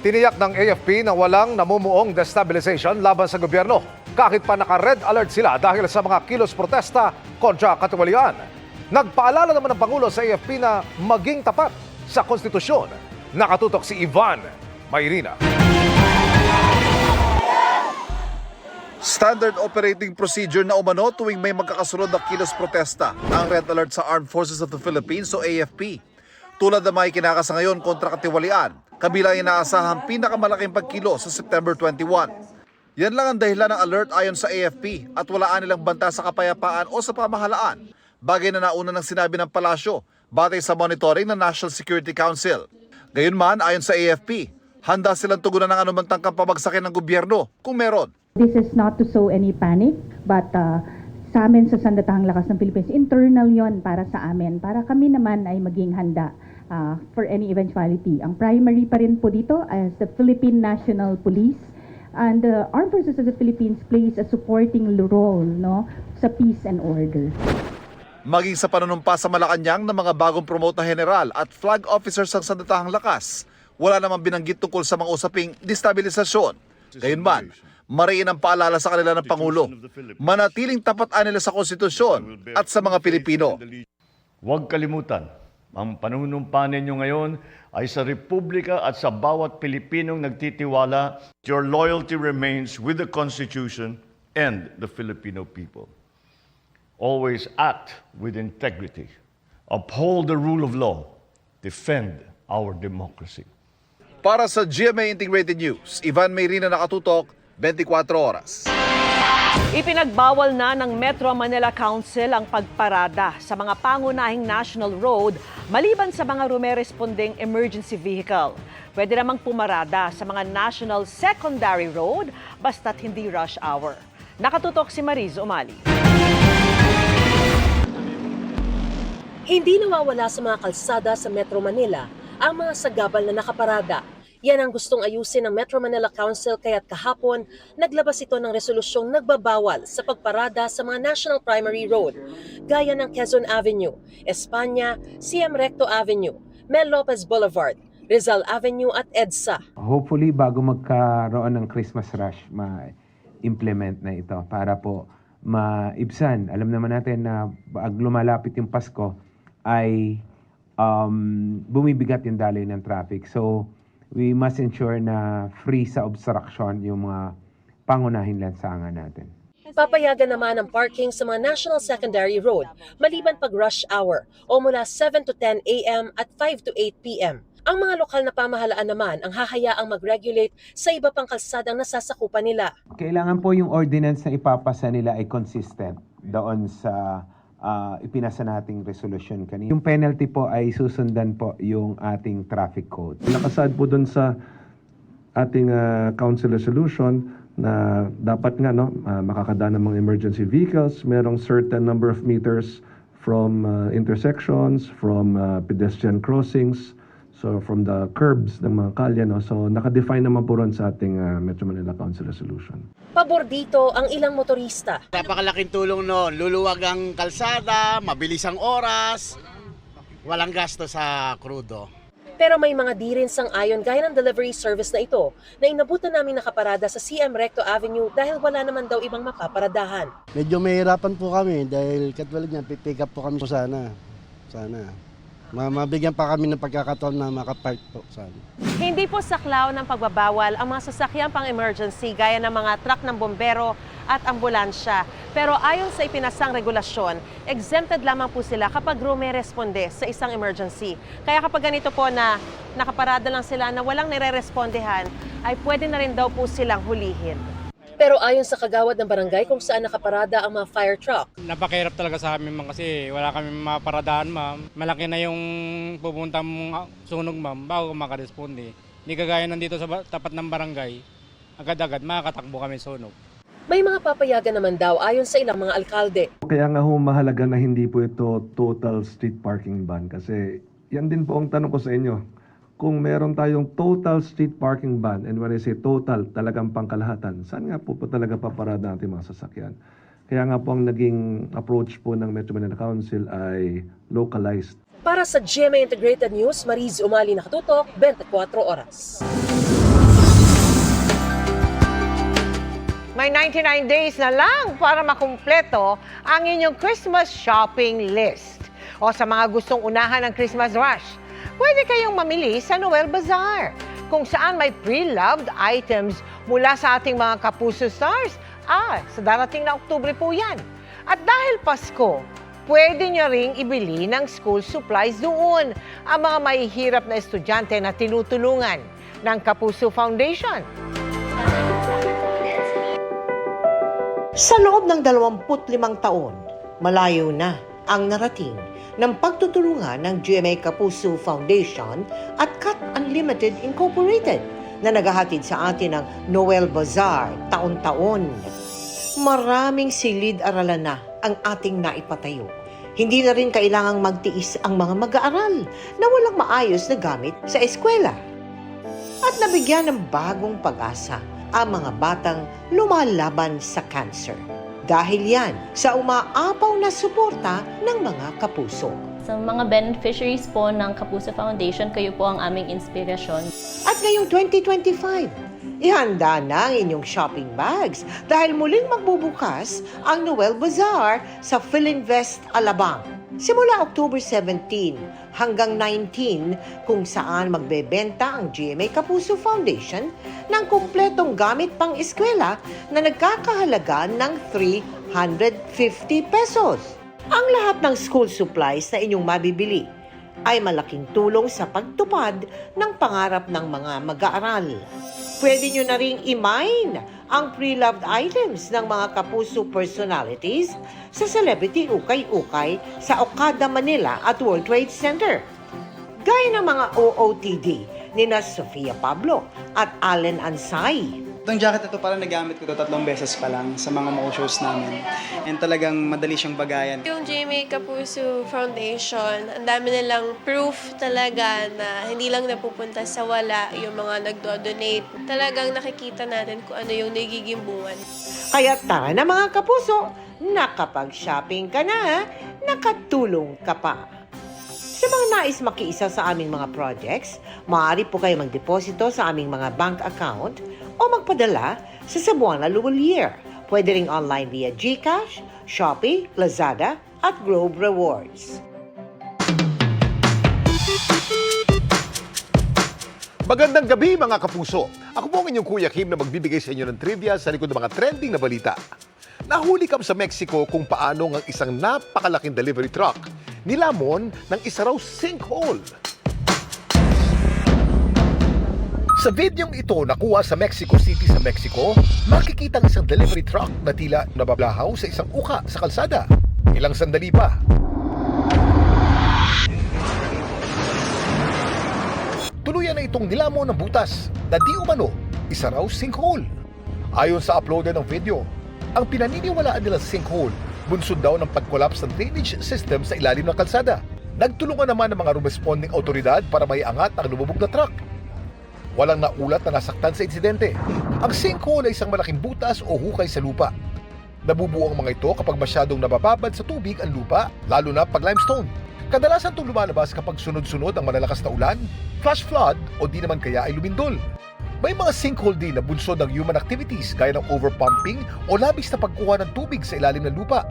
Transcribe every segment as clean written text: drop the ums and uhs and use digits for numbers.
Tiniyak ng AFP na walang namumuong destabilization laban sa gobyerno kahit pa naka-red alert sila dahil sa mga kilos protesta kontra katiwalian. Nagpaalala naman ng Pangulo sa AFP na maging tapat sa konstitusyon. Nakatutok si Ivan Mayrina. Standard operating procedure na umano tuwing may magkakasunod na kilos protesta ang red alert sa Armed Forces of the Philippines o AFP. Tulad na may kinakasa ngayon kontra katiwalian, kabilang inaasahang pinakamalaking pagkilo sa September 21. Yan lang ang dahilan ng alert ayon sa AFP at walaan nilang banta sa kapayapaan o sa pamahalaan, bagay na nauna ng sinabi ng palasyo batay sa monitoring ng National Security Council. Gayunman, ayon sa AFP, handa silang tugunan ng anumang tangkang pabagsakin ng gobyerno kung meron. This is not to sow any panic, but sa amin sa Sandatahang Lakas ng Pilipinas, internal yon para sa amin, para kami naman ay maging handa for any eventuality. Ang primary pa rin po dito as the Philippine National Police, and the Armed Forces of the Philippines plays a supporting role, no, sa peace and order. Maging sa panunumpa sa Malacanang ng mga bagong promote na general at flag officers ng Sandatahang Lakas, wala namang binanggit tungkol sa mga usaping destabilisasyon. Gayunman, mariin ang paalala sa kanila ng Pangulo, manatiling tapat nila sa konstitusyon at sa mga Pilipino. Huwag kalimutan, ang panunumpa ninyo ngayon ay sa Republika at sa bawat Pilipinong nagtitiwala. Your loyalty remains with the Constitution and the Filipino people. Always act with integrity. Uphold the rule of law. Defend our democracy. Para sa GMA Integrated News, Ivan Mayrina, nakatutok, 24 oras. Ipinagbawal na ng Metro Manila Council ang pagparada sa mga pangunahing national road maliban sa mga rumeresponding emergency vehicle. Pwede namang pumarada sa mga national secondary road basta't hindi rush hour. Nakatutok si Mariz Umali. Hindi nawawala sa mga kalsada sa Metro Manila ang mga sagabal na nakaparada. Yan ang gustong ayusin ng Metro Manila Council kaya't kahapon naglabas ito ng resolusyong nagbabawal sa pagparada sa mga National Primary Road gaya ng Quezon Avenue, Espanya, CM Recto Avenue, Mel Lopez Boulevard, Rizal Avenue at EDSA. Hopefully bago magkaroon ng Christmas rush, ma-implement na ito para po maibsan. Alam naman natin na pag lumalapit yung Pasko ay bumibigat yung daloy ng traffic. So we must ensure na free sa obstruction yung mga pangunahing lansangan natin. Papayagan naman ang parking sa mga National Secondary Road maliban pag rush hour o mula 7 to 10 a.m. at 5 to 8 p.m. Ang mga lokal na pamahalaan naman ang hahayaang mag-regulate sa iba pang kalsadang nasasakupan nila. Kailangan po yung ordinance na ipapasa nila ay consistent doon sa ipinasa nating resolution kanina. Yung penalty po ay susundan po yung ating traffic code. Nakasad po doon sa ating council resolution na dapat nga makakadaan ng mga emergency vehicles, merong certain number of meters from intersections, from pedestrian crossings, so from the curbs ng mga kalye. So nakadefine naman po ron sa ating Metro Manila Council resolution. Pabor dito ang ilang motorista. Napakalaking tulong noon. Luluwag ang kalsada, mabilis ang oras, walang gasto sa krudo. Pero may mga di rin sang-ayon gaya ng delivery service na ito na inabutan namin nakaparada sa CM Recto Avenue dahil wala naman daw ibang mapaparadahan. Medyo mahirapan po kami dahil katulad niyan, pipick up po kami po sana. Mabigyan pa kami ng pagkakataon na makapark po sana. Hindi po saklaw ng pagbabawal ang mga sasakyang pang-emergency gaya ng mga truck ng bombero at ambulansya. Pero ayon sa ipinasang regulasyon, exempted lamang po sila kapag rumeresponde sa isang emergency. Kaya kapag ganito po na nakaparada lang sila na walang nire-respondehan, ay pwede na rin daw po silang hulihin. Pero ayon sa kagawad ng barangay kung saan nakaparada ang mga fire truck. Napakahirap talaga sa amin ma'am kasi wala kami maparadahan ma'am. Malaki na yung pupunta mong sunog ma'am bago makaresponde. Hindi kagaya nandito sa tapat ng barangay, agad-agad makakatakbo kami sunog. May mga papayagan naman daw ayon sa ilang mga alkalde. Kaya nga mahalaga na hindi po ito total street parking ban kasi yan din po ang tanong ko sa inyo. Kung meron tayong total street parking ban, and when I say total, talagang pangkalahatan, saan nga po talaga paparada natin mga sasakyan? Kaya nga po ang naging approach po ng Metro Manila Council ay localized. Para sa GMA Integrated News, Mariz Umali, nakatutok, 24 oras. May 99 days na lang para makumpleto ang inyong Christmas shopping list. O sa mga gustong unahan ng Christmas rush, pwede kayong mamili sa Noel Bazaar, kung saan may pre-loved items mula sa ating mga Kapuso Stars. Sa darating na Oktubre po yan. At dahil Pasko, pwede nyo ring ibili ng school supplies doon ang mga mahihirap na estudyante na tinutulungan ng Kapuso Foundation. Sa loob ng 25 taon, malayo na ang narating ng pagtutulungan ng GMA Kapuso Foundation at Cut Unlimited Incorporated na naghahatid sa atin ng Noel Bazaar taon-taon. Maraming silid-aralan na ang ating naipatayo. Hindi na rin kailangang magtiis ang mga mag-aaral na walang maayos na gamit sa eskwela. At nabigyan ng bagong pag-asa ang mga batang lumalaban sa cancer. Dahil yan sa umaapaw na suporta ng mga kapuso. Sa mga beneficiaries po ng Kapuso Foundation, kayo po ang aming inspirasyon. At ngayong 2025, ihanda na ang inyong shopping bags dahil muling magbubukas ang Noel Bazaar sa Philinvest Alabang. Simula October 17 hanggang 19 kung saan magbebenta ang GMA Kapuso Foundation ng kumpletong gamit pang eskwela na nagkakahalaga ng 350 pesos. Ang lahat ng school supplies na inyong mabibili ay malaking tulong sa pagtupad ng pangarap ng mga mag-aaral. Pwede nyo na ring i-mine ang pre-loved items ng mga Kapuso personalities sa Celebrity Ukay-Ukay sa Okada, Manila at World Trade Center. Gaya ng mga OOTD nina Sofia Pablo at Allen Ansay. Itong jacket na to parang nagamit ko to 3 beses pa lang sa mga mo shows namin. And talagang madali siyang bagayan. Yung GMA Kapuso Foundation, ang dami nilang proof talaga na hindi lang napupunta sa wala yung mga nagdo-donate. Talagang nakikita natin kung ano yung nagiging bungan. Kaya tara na mga kapuso, nakapag-shopping ka na, nakatulong ka pa. Sa mga nais makiisa sa aming mga projects, maaari po kayo magdeposito sa aming mga bank account o magpadala sa Cebuana Luwalier. Pwede ring online via GCash, Shopee, Lazada at Globe Rewards. Magandang gabi mga kapuso. Ako po ang inyong Kuya Kim na magbibigay sa inyo ng trivia sa likod ng mga trending na balita. Nahuli kami sa Mexico kung paano ang isang napakalaking delivery truck nilamon ng isa raw sinkhole. Sa videong ito nakuha sa Mexico City sa Mexico, makikita ang isang delivery truck na tila nabablahaw sa isang uka sa kalsada. Ilang sandali pa. Tuluyan na itong nilamon ng butas na di umano, isa raw sinkhole. Ayon sa uploader ng video, ang pinaniniwalaan nilang sinkhole, bunsod daw ng pag-collapse ng drainage system sa ilalim ng kalsada. Nagtulungan naman ng mga responding autoridad para maiangat ang lumubog na truck. Walang naulat na nasaktan sa insidente. Ang sinkhole ay isang malaking butas o hukay sa lupa. Nabubuo ang mga ito kapag masyadong nabababad sa tubig ang lupa, lalo na pag limestone. Kadalasan itong lumalabas kapag sunod-sunod ang malalakas na ulan, flash flood o di naman kaya ay lumindol. May mga sinkhole din na bunsod ng human activities gaya ng overpumping o labis na pagkuha ng tubig sa ilalim ng lupa,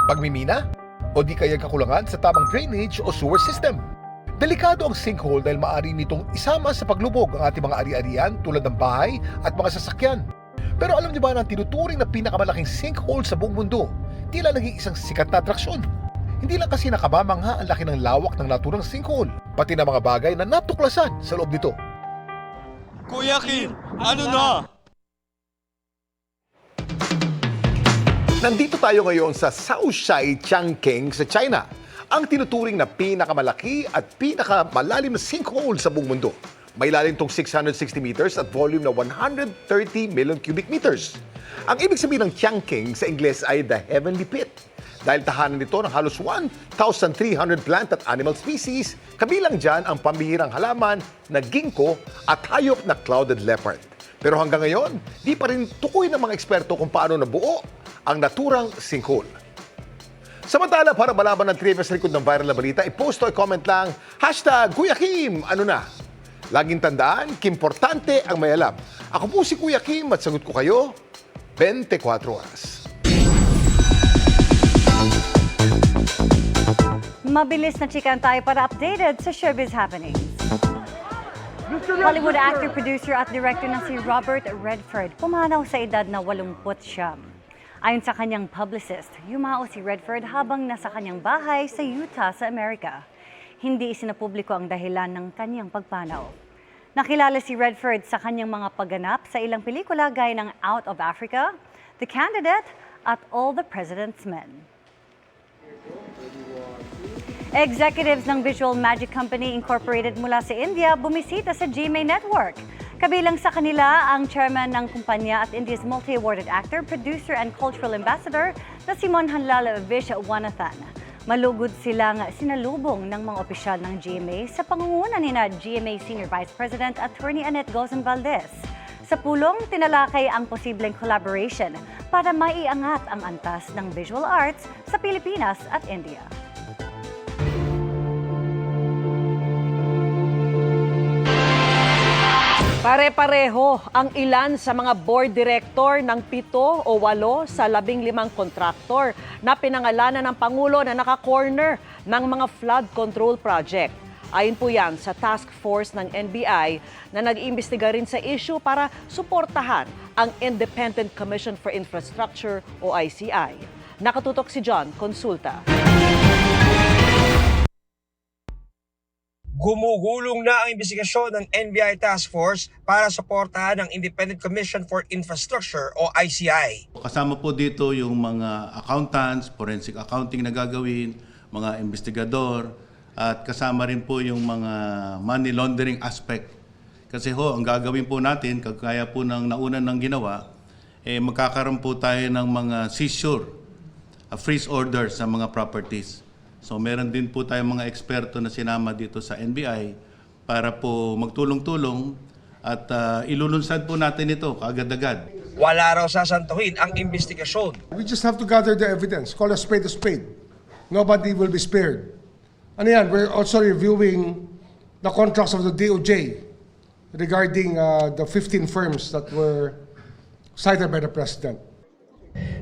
pagmimina o di kaya kakulangan sa tamang drainage o sewer system. Delikado ang sinkhole dahil maaari nitong isama sa paglubog ang ating mga ari-arian tulad ng bahay at mga sasakyan. Pero alam niyo ba na tinuturing na pinakamalaking sinkhole sa buong mundo? Tila naging isang sikat na atraksyon. Hindi lang kasi nakabamangha ang laki ng lawak ng naturang sinkhole, pati na mga bagay na natuklasan sa loob nito. Kuya Kim, ano na? Nandito tayo ngayon sa Shaoxai Changkeng sa China, ang tinuturing na pinakamalaki at pinakamalalim na sinkhole sa buong mundo. May lalim itong 660 meters at volume na 130 million cubic meters. Ang ibig sabihin ng Changkeng sa Ingles ay the heavenly pit. Dahil tahanan nito ng halos 1,300 plant at animal species, kabilang dyan ang pambihirang halaman na ginkgo at hayop na clouded leopard. Pero hanggang ngayon, di pa rin tukoy ng mga eksperto kung paano nabuo ang naturang sinkhole. Samantala, para malaman ng trivia sa likod ng viral na balita, i-post o i-comment lang, #Kuya Kim, ano na? Laging tandaan, kimportante ang may alam. Ako po si Kuya Kim at sagot ko kayo, 24 oras. Mabilis na chikan tayo para updated sa showbiz happenings. Hollywood actor, producer at director na si Robert Redford pumanaw sa edad na 89. Ayon sa kanyang publicist, yumao si Redford habang nasa kanyang bahay sa Utah sa Amerika. Hindi isinapubliko ang dahilan ng kanyang pagpanaw. Nakilala si Redford sa kanyang mga pagganap sa ilang pelikula gaya ng Out of Africa, The Candidate at All the President's Men. Executives ng Visual Magic Company Incorporated mula sa India bumisita sa GMA Network. Kabilang sa kanila ang chairman ng kumpanya at India's multi-awarded actor, producer and cultural ambassador na si Mohanlal Viswanathan. Malugod silang sinalubong ng mga opisyal ng GMA sa pangunguna ni GMA Senior Vice President Attorney Annette Gozon Valdez. Sa pulong, tinalakay ang posibleng collaboration para maiangat ang antas ng visual arts sa Pilipinas at India. Pare-pareho ang ilan sa mga board director ng 7 o 8 sa 15 kontraktor na pinangalanan ng Pangulo na naka-corner ng mga flood control project. Ayon po yan sa task force ng NBI na nag-iimbestiga rin sa issue para suportahan ang Independent Commission for Infrastructure o ICI. Nakatutok si John Consulta. Gumugulong na ang imbestigasyon ng NBI Task Force para suportahan ang Independent Commission for Infrastructure o ICI. Kasama po dito yung mga accountants, forensic accounting na gagawin, mga investigador, at kasama rin po yung mga money laundering aspect. Kasi ang gagawin po natin, kagaya po ng nauna ng ginawa, magkakaroon po tayo ng mga seizure, freeze orders sa mga properties. So meron din po tayong mga eksperto na sinama dito sa NBI para po magtulong-tulong at ilulunsad po natin ito kaagad-agad. Wala raw sasantuhin ang investigasyon. We just have to gather the evidence. Call a spade a spade. Nobody will be spared. Ano yan, we're also reviewing the contracts of the DOJ regarding the 15 firms that were cited by the President.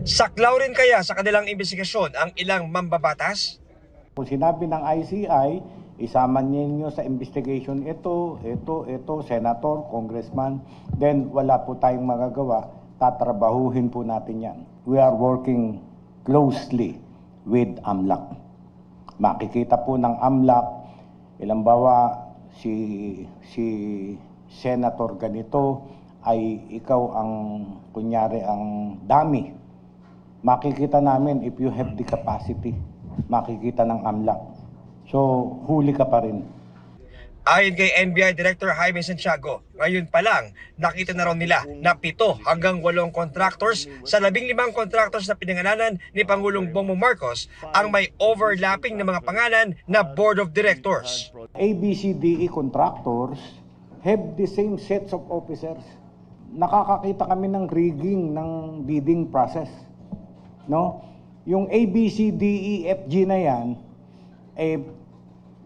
Saklaw rin kaya sa kanilang investigasyon ang ilang mambabatas? Kung sinabi ng ICI, isama ninyo sa investigation ito, senator, congressman, then wala po tayong magagawa, tatrabahuhin po natin yan. We are working closely with AMLAC. Makikita po ng AMLAC, ilambawa si senator ganito ay ikaw ang kunyari ang dami. Makikita namin if you have the capacity. Makikita ng AMLAC. So, huli ka pa rin. Ayon kay NBI Director Jaime Santiago, ngayon pa lang, nakita na raw nila na 7 hanggang 8 contractors sa 15 contractors na pinangalanan ni Pangulong Bongbong Marcos ang may overlapping na mga pangalan na Board of Directors. ABCDE contractors have the same sets of officers. Nakakakita kami ng rigging ng bidding process. No? Yung ABCDEFG na yan,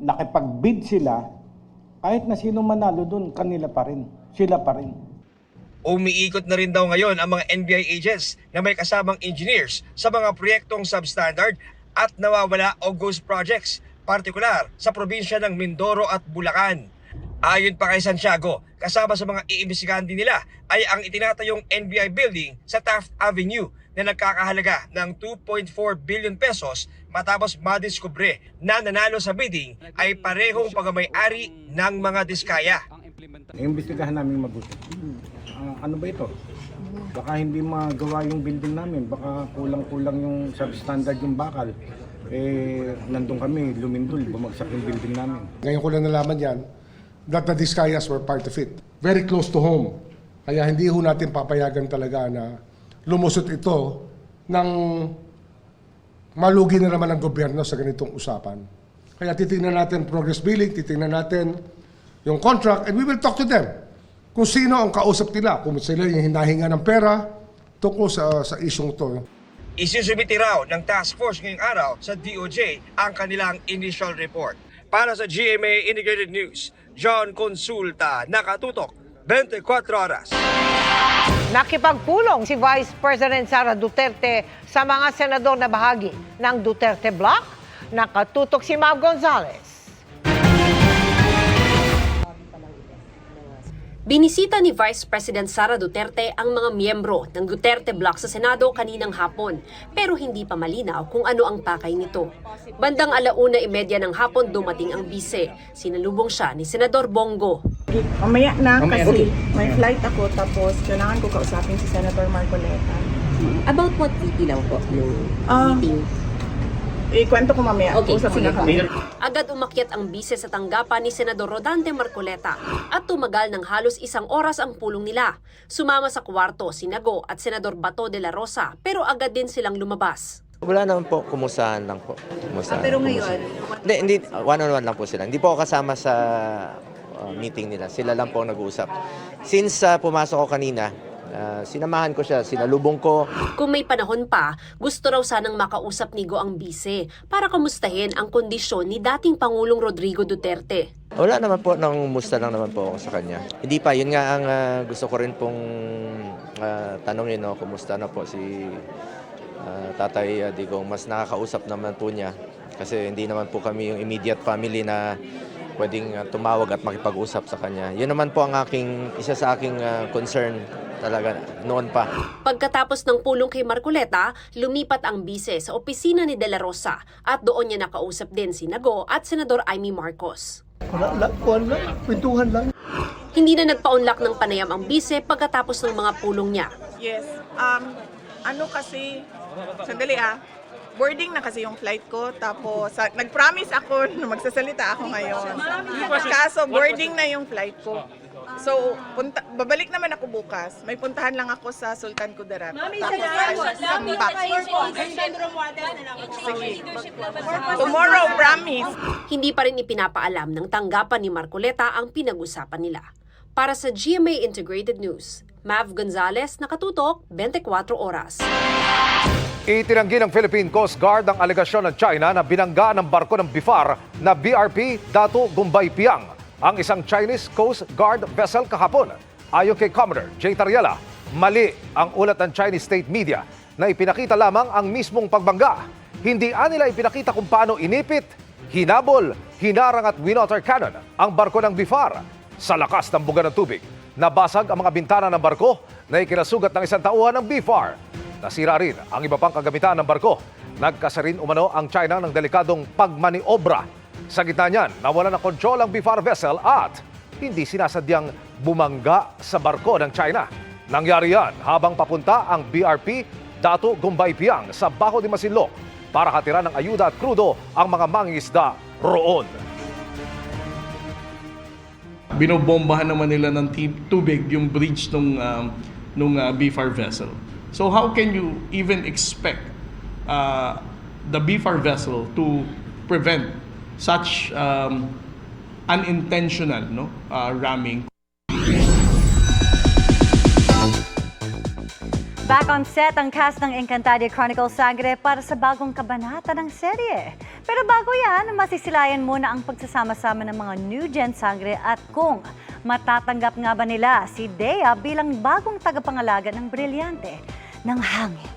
nakipag-bid sila, kahit na sino manalo doon, kanila pa rin. Sila pa rin. Umiikot na rin daw ngayon ang mga NBI agents na may kasamang engineers sa mga proyektong substandard at nawawala o ghost projects, partikular sa probinsya ng Mindoro at Bulacan. Ayon pa kay Santiago, kasama sa mga iimbestigahan din nila ay ang itinatayong NBI building sa Taft Avenue na nagkakahalaga ng 2.4 billion pesos matapos madiskubre na nanalo sa bidding ay parehong pagmamay-ari ng mga diskaya. Imbestigahan namin mabuti. Ano ba ito? Baka hindi magawa yung building namin, baka kulang-kulang yung substandard yung bakal. Nandun kami, lumindol, bumagsak yung building namin. Ngayon ko lang nalaman yan, that the Discayas were part of it. Very close to home. Kaya hindi ho natin papayagan talaga na lumusot ito ng malugi na naman ang gobyerno sa ganitong usapan. Kaya titingnan natin progress billing, titingnan natin yung contract, and we will talk to them. Kung sino ang kausap nila, kung sila yung hinahinga ng pera tungkol sa isyong to. Isusubiti raw ng task force ngayong araw sa DOJ ang kanilang initial report. Para sa GMA Integrated News, John Consulta, nakatutok 24 oras. Nakipagpulong si Vice President Sara Duterte sa mga senador na bahagi ng Duterte Bloc. Nakatutok si Mav Gonzales. Binisita ni Vice President Sara Duterte ang mga miyembro ng Duterte Bloc sa Senado kaninang hapon, pero hindi pa malinaw kung ano ang pakay nito. Bandang 1:30 ng hapon dumating ang bise. Sinalubong siya ni Senador Bongo. Mamaya na kasi may flight ako tapos kailangan ko kausapin si Senator Marcoleta. About what VP lang po ng meeting? Ikwento ko mamaya. Usapin na kami. Agad umakyat ang bise sa tanggapan ni Senador Rodante Marcoleta at tumagal ng halos 1 oras ang pulong nila. Sumama sa kwarto si Nago at Senador Bato de la Rosa pero agad din silang lumabas. Wala naman po, kumustahan lang po. Kumustahan, pero ngayon? Hindi, one-on-one lang po sila. Hindi po ako kasama sa meeting nila. Sila lang po nag-uusap. Since pumasok ko kanina, sinamahan ko siya, sinalubong ko. Kung may panahon pa, gusto raw sanang makausap ni Go ang bise para kamustahin ang kondisyon ni dating Pangulong Rodrigo Duterte. Wala naman po, nangumusta lang naman po ako sa kanya. Hindi pa, yun nga ang gusto ko rin pong tanongin, no, kumusta na po si Tatay Digong. Mas nakakausap naman po niya kasi hindi naman po kami yung immediate family na pwedeng tumawag at makipag-usap sa kanya. Yun naman po ang isa sa aking concern talaga noon pa. Pagkatapos ng pulong kay Marcoleta, lumipat ang bise sa opisina ni De La Rosa at doon niya nakausap din si Nago at Senador Amy Marcos. Kwentuhan lang. Hindi na nagpaunlak ng panayam ang bise pagkatapos ng mga pulong niya. Yes. Sandali boarding na kasi yung flight ko, tapos nag-promise ako na magsasalita ako ngayon. Kaso boarding na yung flight ko. So, babalik naman ako bukas. May puntahan lang ako sa Sultan Kudarat. Tomorrow, promise. Hindi pa rin ipinapaalam ng tanggapan ni Marcoleta ang pinag-usapan nila. Para sa GMA Integrated News, Mav Gonzales, nakatutok, 24 oras. Itinanggi ng Philippine Coast Guard ang alegasyon ng China na binangga ng barko ng BIFAR na BRP Dato Gumbay Piang, ang isang Chinese Coast Guard vessel kahapon. Ayon kay Commodore J. Tariela, mali ang ulat ng Chinese state media na ipinakita lamang ang mismong pagbangga. Hindi nila ipinakita kung paano inipit, hinabol, hinarang at winotter cannon ang barko ng BIFAR. Sa lakas ng buga ng tubig, nabasag ang mga bintana ng barko na ikinasugat ng isang tauhan ng BIFAR. Nasira rin ang iba pang kagamitan ng barko. Nagkasarin umano ang China ng delikadong pagmaniobra. Sa gitna niyan, nawala ng kontrol ang BIFAR vessel at hindi sinasadyang bumangga sa barko ng China. Nangyari yan habang papunta ang BRP Dato Gumbay Piang sa Baho de Masinloc para hatiran ng ayuda at krudo ang mga mangingisda roon. Binobombahan naman nila ng tubig yung bridge nung BIFAR vessel. So how can you even expect the BIFAR vessel to prevent such unintentional ramming? Back on set ang cast ng Encantadia Chronicles Sangre para sa bagong kabanata ng serye. Pero bago yan, masisilayan muna ang pagsasama-sama ng mga new gen Sangre at kung matatanggap nga ba nila si Dea bilang bagong tagapangalaga ng brilyante ng hangin.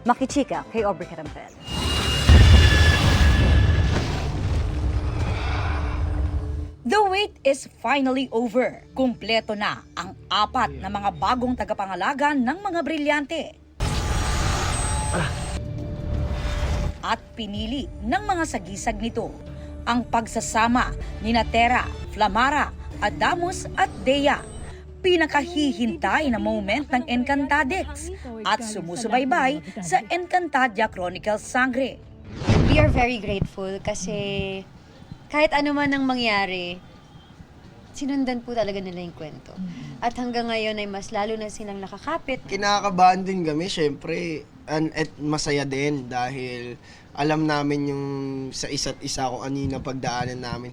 Makichika kay Aubrey Carampel. The wait is finally over. Kumpleto na ang 4 na mga bagong tagapangalaga ng mga brilyante. At pinili ng mga sagisag nito ang pagsasama ni Natera, Flamara, Adamus at Dea. Pinakahihintay na moment ng Encantadex at sumusubaybay sa Encantadia Chronicles Sangre. We are very grateful kasi kahit ano man ang mangyari, sinundan po talaga nila yung kwento. At hanggang ngayon ay mas lalo na silang nakakapit. Kinakabahan din kami, syempre, at masaya din dahil alam namin yung sa isa't isa kung ano yung pagdaanan namin.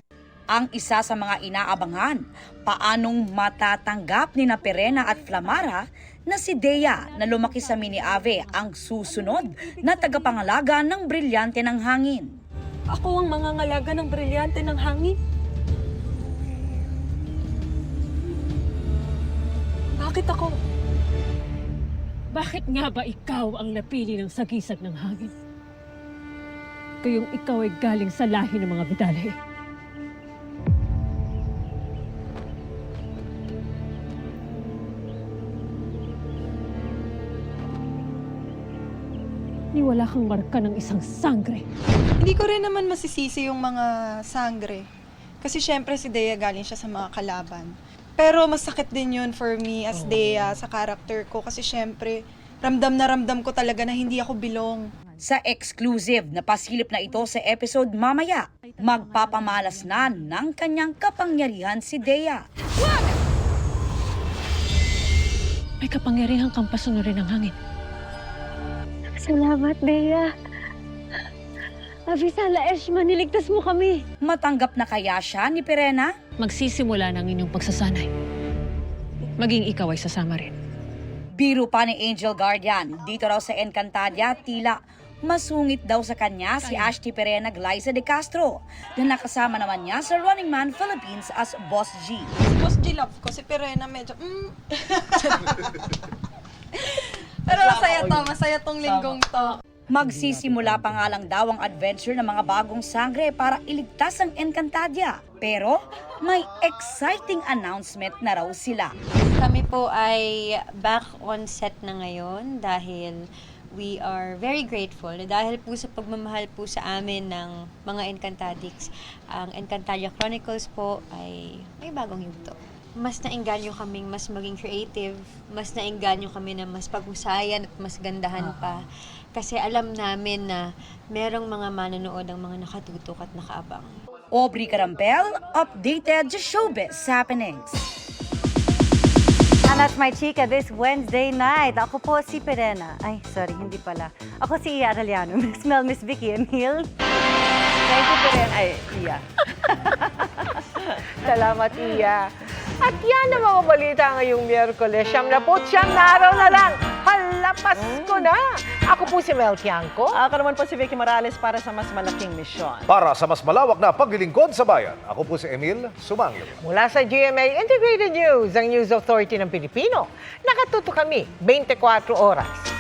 Ang isa sa mga inaabangan, paanong matatanggap ni Perena at Flamara na si Dea na lumaki sa Mini Ave ang susunod na tagapangalaga ng Brilyante ng Hangin. Ako ang mangangalaga ng Brilyante ng Hangin? Bakit ako? Bakit nga ba ikaw ang napili ng sagisag ng hangin? Kayong ikaw ay galing sa lahi ng mga Vidalhe. Ni wala kang marka ng isang sangre. Hindi ko rin naman masisisi yung mga sangre. Kasi syempre si Dea galing siya sa mga kalaban. Pero masakit din yun for me as Dea sa character ko. Kasi syempre, ramdam na ramdam ko talaga na hindi ako belong. Sa exclusive na pasilip na ito sa episode mamaya, magpapamalas na ng kanyang kapangyarihan si Dea. May kapangyarihang kang pasunurin ng hangin. Salamat, Dea. Avisala Eshma, niligtas mo kami. Matanggap na kaya siya ni Pirena? Magsisimula ng inyong pagsasanay. Maging ikaw ay sasama rin. Biro pa ni Angel Guardian, dito raw sa Encantadia, tila masungit daw sa kanya si Ashti Pirena Glyza de Castro na nakasama naman niya sa Running Man Philippines as Boss G. Boss G love ko, si Pirena medyo Pero masaya tong linggong to. Magsisimula pa nga lang daw ang adventure ng mga bagong sangre para iligtas ang Encantadia. Pero may exciting announcement na raw sila. Kami po ay back on set na ngayon dahil we are very grateful. Dahil po sa pagmamahal po sa amin ng mga Encantadix, ang Encantadia Chronicles po ay may bagong yugto. Mas naengganyo kaming mas maging creative, mas naengganyo kami na mas paghusayan at mas gandahan pa. Kasi alam namin na merong mga manonood ang mga nakatutok at nakaabang. Aubrey Carampel, updated sa Showbiz Happenings. And that's my chika this Wednesday night. Ako po si Pirena. Ay, sorry, hindi pala. Ako si Iya Arellano. Miss Vicky Emil. Thank you, Pirena. Ay, Iya. Salamat, Iya. At yan ang mga balita ngayong Miyerkules. 79 na araw na lang. Hala, Pasko na! Ako po si Mel Tiangco. Ako naman po si Vicky Morales para sa mas malaking misyon. Para sa mas malawak na paglilingkod sa bayan, ako po si Emil Sumangil. Mula sa GMA Integrated News, ang News Authority ng Pilipino. Nakatuto kami 24 oras.